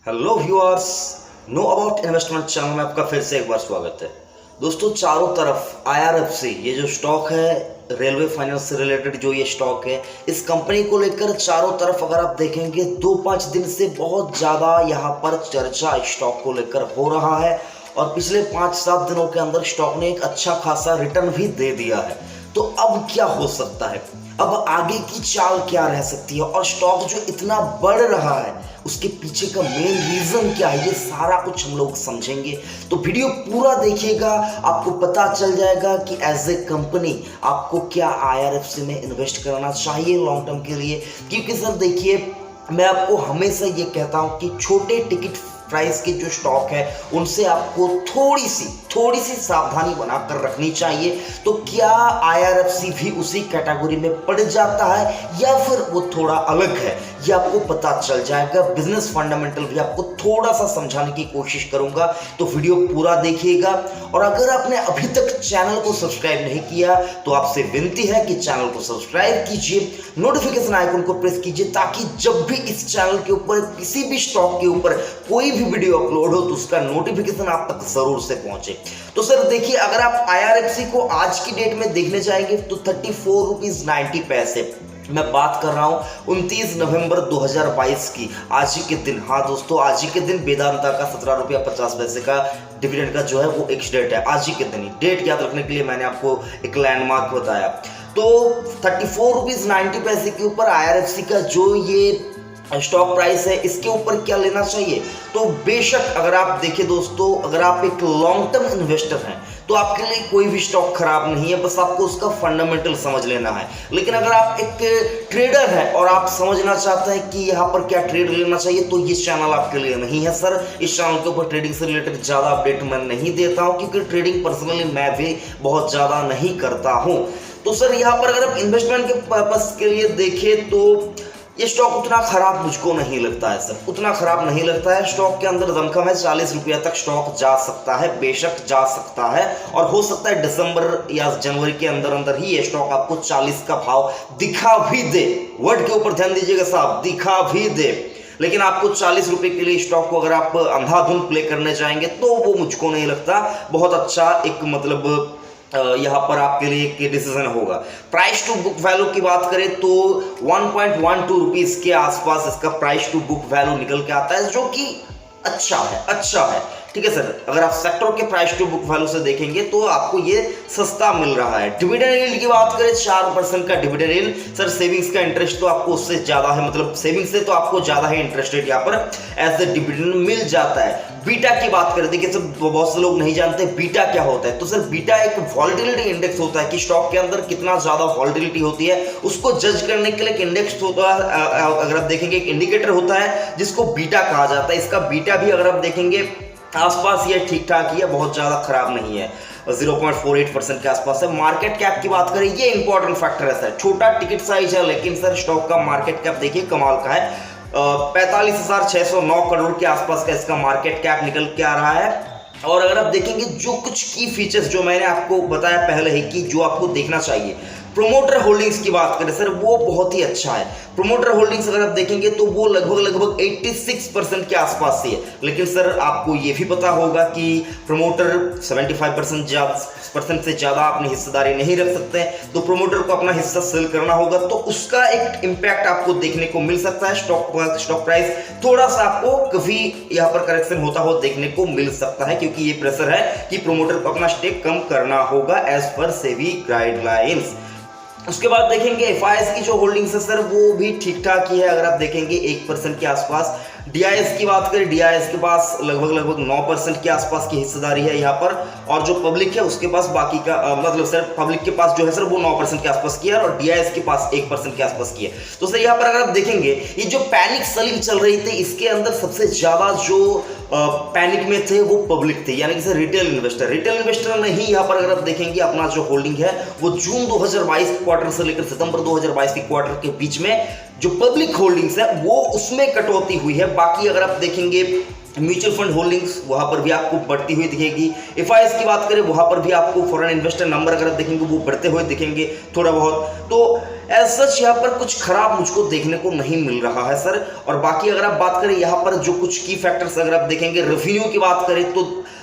Hello viewers, know about investment channel में आपका फिर से एक बार स्वागत है। दोस्तों, चारों तरफ IRFC ये जो स्टॉक है, रेलवे फाइनेंस से रिलेटेड जो ये स्टॉक है, इस कंपनी को लेकर चारों तरफ अगर आप देखेंगे 2-5 दिन से बहुत ज़्यादा यहाँ पर चर्चा स्टॉक को लेकर हो रहा है और पिछले 5-7 दिनों के अंदर स्टॉक ने एक अच्छा खासा रिटर्न भी दे दिया है। तो अब क्या हो सकता है, अब आगे की चाल क्या रह सकती है और स्टॉक जो इतना बढ़ रहा है उसके पीछे का मेन रीजन क्या है, ये सारा कुछ हम लोग समझेंगे। तो वीडियो पूरा देखिएगा, आपको पता चल जाएगा कि एज ए कंपनी आपको क्या IRFC में इन्वेस्ट करना चाहिए लॉन्ग टर्म के लिए। क्योंकि सर देखिए, मैं आपको हमेशा ये कहता हूँ कि छोटे टिकट प्राइस के जो स्टॉक है उनसे आपको थोड़ी सी सावधानी बनाकर रखनी चाहिए। तो क्या IRFC भी उसी कैटेगरी में पड़ जाता है या फिर वो थोड़ा अलग है, ये आपको पता चल जाएगा। बिजनेस फंडामेंटल भी आपको थोड़ा सा समझाने की कोशिश करूंगा, तो वीडियो पूरा देखिएगा। और अगर आपने अभी तक चैनल को सब्सक्राइब नहीं किया तो आपसे विनती है कि चैनल को सब्सक्राइब कीजिए, नोटिफिकेशन आइकन को प्रेस कीजिए, ताकि जब भी इस चैनल के ऊपर किसी भी स्टॉक के ऊपर कोई भी वीडियो अपलोड हो तो उसका नोटिफिकेशन आप तक जरूर से पहुंचे। तो सर देखिए, अगर आप IRFC को आज की डेट में देखने जाएंगे तो 34 रुपीज 90 पैसे, मैं बात कर रहा हूं 29 नवंबर 2022 की, आज ही के दिन। हाँ दोस्तों, आज ही के दिन वेदांता का 17 रुपया 50 पैसे का डिविडेंड का जो है वो एक्स डेट है। आज ही के दिन, डेट याद रखने के लिए मैंने आपको एक लैंडमार्क बताया। तो 34 रुपीज 90 पैसे के ऊपर IRFC का जो ये स्टॉक प्राइस है, इसके ऊपर क्या लेना चाहिए। तो बेशक अगर आप देखें दोस्तों, अगर आप एक लॉन्ग टर्म इन्वेस्टर हैं तो आपके लिए कोई भी स्टॉक खराब नहीं है, बस आपको उसका फंडामेंटल समझ लेना है। लेकिन अगर आप एक ट्रेडर हैं और आप समझना चाहते हैं कि यहाँ पर क्या ट्रेड लेना चाहिए, तो ये चैनल आपके लिए नहीं है सर। इस चैनल के ऊपर ट्रेडिंग से रिलेटेड ज़्यादा अपडेट मैं नहीं देता हूँ, क्योंकि ट्रेडिंग पर्सनली मैं भी बहुत ज़्यादा नहीं करता हूँ। तो सर यहाँ पर अगर आप इन्वेस्टमेंट के पर्पस के लिए देखें तो ये स्टॉक उतना खराब मुझको नहीं लगता है सर, उतना खराब नहीं लगता है। स्टॉक के अंदर दमखम है, 40 रुपया तक स्टॉक जा सकता है, बेशक जा सकता है। और हो सकता है दिसंबर या जनवरी के अंदर अंदर ही ये स्टॉक आपको 40 का भाव दिखा भी दे। वर्ड के ऊपर ध्यान दीजिएगा साहब, दिखा भी दे। लेकिन आपको 40 रुपए के लिए स्टॉक को अगर आप अंधाधुंध प्ले करने जाएंगे तो वो मुझको नहीं लगता बहुत अच्छा एक मतलब यहाँ पर आपके लिए एक डिसीजन होगा। प्राइस टू बुक वैल्यू की बात करें तो 1.12 रुपीज के आसपास इसका प्राइस टू बुक वैल्यू निकल के आता है, जो कि अच्छा है। ठीक है सर, अगर आप सेक्टर के प्राइस टू बुक वैल्यू से देखेंगे तो आपको ये सस्ता मिल रहा है। डिविडेंड यील्ड की बात करें, 4% का डिविडेंड यील्ड। सर सेविंग्स का इंटरेस्ट तो आपको उससे ज्यादा है, मतलब सेविंग्स से तो आपको ज्यादा ही इंटरेस्ट रेट यहाँ पर एज ए डिविडेंड मिल जाता है। बीटा की बात करें, देखिए सर बहुत से लोग नहीं जानते बीटा क्या होता है। तो सर बीटा एक वॉलेटिलिटी इंडेक्स होता है कि स्टॉक के अंदर कितना ज्यादा वॉलेटिलिटी होती है, उसको जज करने के लिए एक इंडेक्स होता है। अगर आप देखेंगे एक इंडिकेटर होता है जिसको बीटा कहा जाता है। इसका बीटा भी अगर आप देखेंगे आसपास ये ठीक ठाक ही है, बहुत ज़्यादा खराब नहीं है, 0.48% के आसपास है। मार्केट कैप की बात करें, ये इंपॉर्टेंट फैक्टर है सर। छोटा टिकट साइज है लेकिन सर स्टॉक का मार्केट कैप देखिए कमाल का है, 45,609 करोड़ के आसपास का इसका मार्केट कैप निकल के आ रहा है। और अगर आप देखेंगे जो कुछ की फीचर्स जो मैंने आपको बताया पहले ही कि जो आपको देखना चाहिए, प्रोमोटर होल्डिंग्स की बात करें सर, वो बहुत ही अच्छा है। प्रोमोटर होल्डिंग्स अगर आप देखेंगे तो वो लगभग 86% के आसपास ही है। लेकिन सर आपको ये भी पता होगा कि प्रोमोटर 75% से ज़्यादा अपनी हिस्सेदारी नहीं रख सकते हैं, तो प्रोमोटर को अपना हिस्सा सेल करना होगा, तो उसका एक इम्पैक्ट आपको देखने को मिल सकता है। स्टॉक प्राइस थोड़ा सा आपको कभी यहाँ पर करेक्शन होता हो देखने को मिल सकता है, क्योंकि ये प्रेशर है कि प्रोमोटर को अपना स्टेक कम करना होगा एज पर सेबी गाइडलाइंस। उसके बाद देखेंगे FIS की जो होल्डिंग्स है सर, वो भी ठीक ठाक ही है। अगर आप देखेंगे 1% के आसपास। DIS की बात करें, DIS के पास लगभग 9% के आसपास की हिस्सेदारी है यहाँ पर। और जो पब्लिक है उसके पास बाकी का मतलब सर पब्लिक के पास जो है सर वो 9% के आसपास की है और DIS के पास 1% के आसपास की है। तो सर यहाँ पर अगर आप देखेंगे ये जो पैनिक सेलिंग चल रही थी, इसके अंदर सबसे ज्यादा जो पैनिक में थे वो पब्लिक थे, यानी कि सर रिटेल इन्वेस्टर नहीं। यहाँ पर अगर आप देखेंगे अपना जो होल्डिंग है वो जून 2022 क्वार्टर से लेकर सितंबर 2022 के क्वार्टर के बीच में जो पब्लिक होल्डिंग्स है वो उसमें कटौती हुई है। बाकी अगर आप देखेंगे म्यूचुअल फंड होल्डिंग्स वहां पर भी आपको बढ़ती हुई दिखेगी। एफआईएस की बात करें वहां पर भी आपको फॉरेन इन्वेस्टर नंबर अगर आप देखेंगे वो बढ़ते हुए दिखेंगे थोड़ा बहुत। तो एज सच यहाँ पर कुछ खराब मुझको देखने को नहीं मिल रहा है सर। और बाकी अगर आप बात करें यहाँ पर जो कुछ की फैक्टर्स अगर आप देखेंगे, रेवेन्यू की बात करें तो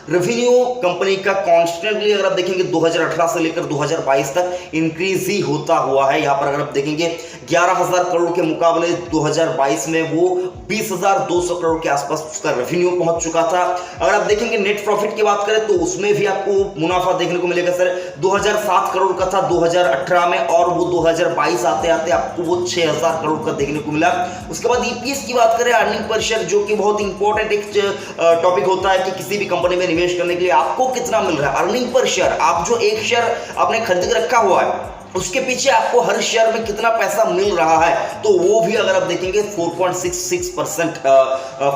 रेवेन्यू कंपनी का कॉन्स्टेंटली अगर आप देखेंगे 2018 से लेकर 2022 तक इंक्रीज ही होता हुआ है। यहाँ पर अगर आप देखेंगे 11,000 करोड़ के मुकाबले 2022 में वो 20,200 करोड़ के आसपास उसका रेवेन्यू पहुंच चुका था। अगर आप देखेंगे नेट प्रॉफिट की बात करें तो उसमें भी आपको मुनाफा देखने को मिलेगा सर। 2007 करोड़ का था 2018 में, और वो 2022 आते आते आपको वो 6,000 करोड़ का देखने को मिला। उसके बाद ईपीएस की बात करें, अर्निंग पर शेयर, जो कि बहुत इंपॉर्टेंट एक टॉपिक होता है कि किसी भी कंपनी में निवेश करने के लिए आपको कितना मिल रहा है। अर्निंग पर शेयर, आप जो एक शेयर आपने खरीद के रखा हुआ है उसके पीछे आपको हर शेयर में कितना पैसा मिल रहा है, तो वो भी अगर आप देखेंगे 4.66%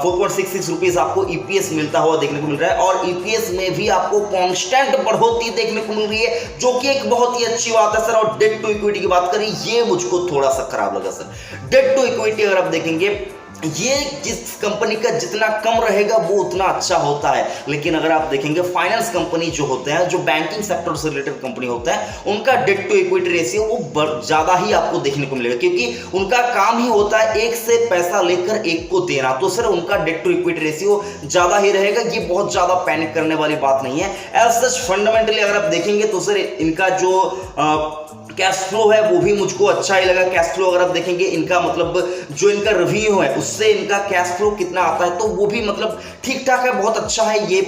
4.66 रुपीस आपको ईपीएस मिलता हुआ देखने को मिल रहा है। और ईपीएस में भी आपको कांस्टेंट बढ़ोतरी देखने को मिल रही है, जो कि एक बहुत ही अच्छी बात है सर। और डेट टू इक्विटी की बात करें, ये मुझको थोड़ा सा खराब लगा सर। डेट टू इक्विटी अगर आप देखेंगे, ये जिस कंपनी का जितना कम रहेगा वो उतना अच्छा होता है। लेकिन अगर आप देखेंगे फाइनेंस कंपनी जो होते हैं, जो बैंकिंग सेक्टर से रिलेटेड कंपनी होता है, उनका डेट टू इक्विटी रेशियो वो ज्यादा ही आपको देखने को मिलेगा, क्योंकि उनका काम ही होता है एक से पैसा लेकर एक को देना। तो सर उनका डेट टू इक्विटी रेशियो ज्यादा ही रहेगा। ये बहुत ज्यादा पैनिक करने वाली बात नहीं है। एज सच फंडामेंटली अगर आप देखेंगे तो सर इनका जो कैश फ्लो है वो भी मुझको अच्छा ही लगा। कैश फ्लो अगर आप देखेंगे, इनका मतलब जो इनका रेवेन्यू है उससे इनका कैश फ्लो कितना आता है तो वो भी मतलब ठीक ठाक है, बहुत अच्छा है ये।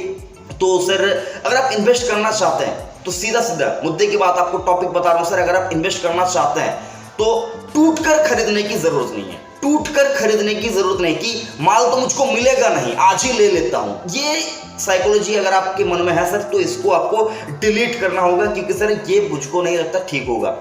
तो सर अगर आप इन्वेस्ट करना चाहते हैं तो सीधा सीधा मुद्दे की बात आपको टॉपिक बता रहा हूं सर। अगर आप इन्वेस्ट करना चाहते हैं तो टूटकर खरीदने की जरूरत नहीं है। टूटकर खरीदने की जरूरत नहीं कि माल तो मुझको मिलेगा नहीं, आज ही ले लेता हूं। ये साइकोलॉजी अगर आपके मन में है सर तो इसको आपको डिलीट करना होगा, क्योंकि सर ये मुझको नहीं लगता ठीक होगा।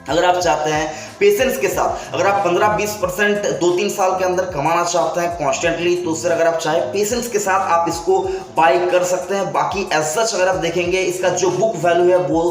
अगर आप चाहते हैं पेशेंस के साथ, अगर आप 15-20% 2-3 साल के अंदर कमाना चाहते हैं कॉन्स्टेंटली, तो सर अगर आप चाहें पेशेंस के साथ आप इसको बाय कर सकते हैं। बाकी एज सच अगर आप देखेंगे, इसका जो बुक वैल्यू है वो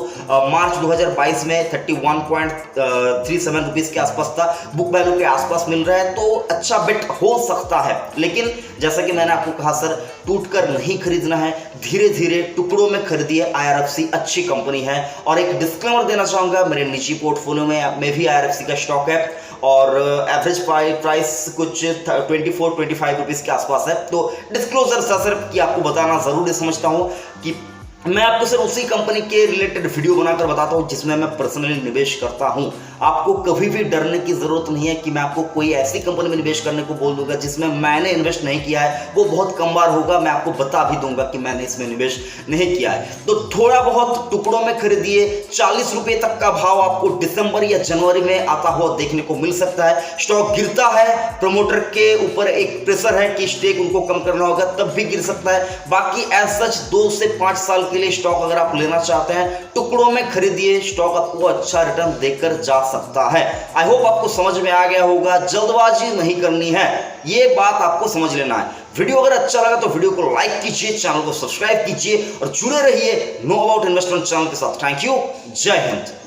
मार्च 2022 में 31.37 रुपीस के आसपास था। बुक वैल्यू के आसपास मिल रहा है तो अच्छा बेट हो सकता है। लेकिन जैसा कि मैंने आपको कहा सर, टूटकर नहीं खरीदना है, धीरे धीरे टुकड़ों में खरीदिए। IRFC अच्छी कंपनी है। और एक डिस्क्लेमर देना चाहूंगा, मेरे निजी पोर्टफोलियो में भी IRFC का स्टॉक है और एवरेज प्राइस कुछ 24-25 रुपीस के आसपास है। तो डिस्क्लोजर सर कि आपको बताना जरूरी समझता हूं कि मैं आपको सर उसी कंपनी के रिलेटेड वीडियो बनाकर बताता हूं जिसमें मैं पर्सनली निवेश करता हूं। आपको कभी भी डरने की जरूरत नहीं है कि मैं आपको कोई ऐसी कंपनी में निवेश करने को बोल दूंगा जिसमें मैंने इन्वेस्ट नहीं किया है। वो बहुत कम बार होगा, मैं आपको बता भी दूंगा कि मैंने इसमें निवेश नहीं किया है। तो थोड़ा बहुत टुकड़ों में खरीदिए। 40 रुपए तक का भाव आपको दिसंबर या जनवरी में आता हुआ देखने को मिल सकता है। स्टॉक गिरता है, प्रमोटर के ऊपर एक प्रेशर है कि स्टेक उनको कम करना होगा, तब भी गिर सकता है। बाकी एज सच 2 से 5 साल के लिए स्टॉक अगर आप लेना चाहते हैं, टुकड़ों में खरीदिए। स्टॉक आपको अच्छा रिटर्न देकर जा सकता है। आई होप आपको समझ में आ गया होगा। जल्दबाजी नहीं करनी है, ये बात आपको समझ लेना है। वीडियो अगर अच्छा लगा तो वीडियो को लाइक कीजिए, चैनल को सब्सक्राइब कीजिए और जुड़े रहिए नो अबाउट इन्वेस्टमेंट चैनल के साथ। थैंक यू, जय हिंद।